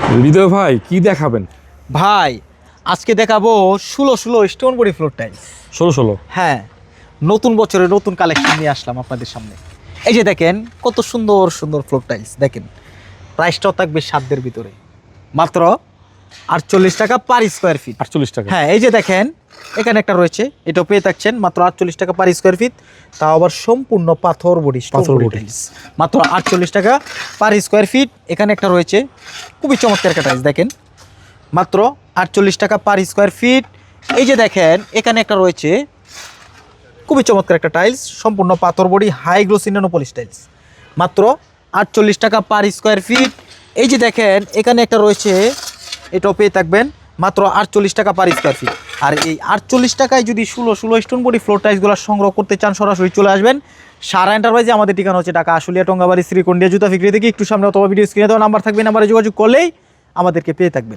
হৃদয় ভাই কি দেখাবেন? ভাই আজকে দেখাবো 16 স্টোন বডি ফ্লোর টাইলস। 16 হ্যাঁ, নতুন বছরে নতুন কালেকশন নিয়ে আসলাম আপনাদের সামনে। এই যে দেখেন কত সুন্দর সুন্দর ফ্লোর টাইলস, দেখেন প্রাইসটাও থাকবে সাধ্যের ভিতরে, মাত্র 48 টাকা পার স্কোয়ার ফিট। 48 টাকা। হ্যাঁ, এই যে দেখেন এখানে একটা রয়েছে, এটাও পেয়ে থাকছেন মাত্র 48 টাকা পার স্কোয়ার ফিট, তাও আবার সম্পূর্ণ পাথর বডি পাথর বডি টাইলস, মাত্র 48 টাকা পার স্কোয়ার ফিট। এখানে একটা রয়েছে খুবই চমৎকার একটা টাইলস, দেখেন মাত্র 48 টাকা পার স্কোয়ার ফিট। এই যে দেখেন এখানে একটা রয়েছে খুবই চমৎকার একটা টাইলস, সম্পূর্ণ পাথর বডি হাই গ্লোস ইন্ডিয়ানো পলিশ টাইলস, মাত্র 48 টাকা পার স্কোয়ার ফিট। এই যে দেখেন এখানে একটা রয়েছে, এটাও পেয়ে থাকবেন মাত্র 48 টাকা পার স্কোয়ার ফিট। আর এই 48 টাকায় যদি 16 স্টোন বডি ফ্লোর টাইলসগুলো সংগ্রহ করতে চান, সরাসরি চলে আসবেন সারা এন্টারপ্রাইজে। আমাদের ঠিকানা হচ্ছে ঢাকা আশুলিয়া টঙ্গাবাড়ি শ্রীকন্ডিয়া জুতা ফিক্রি থেকে একটু সামনে, অথবা ভিডিও স্ক্রিনে দেওয়া নাম্বার থাকবে, নাম্বারে যোগাযোগ করলেই আমাদেরকে পেয়ে থাকবেন।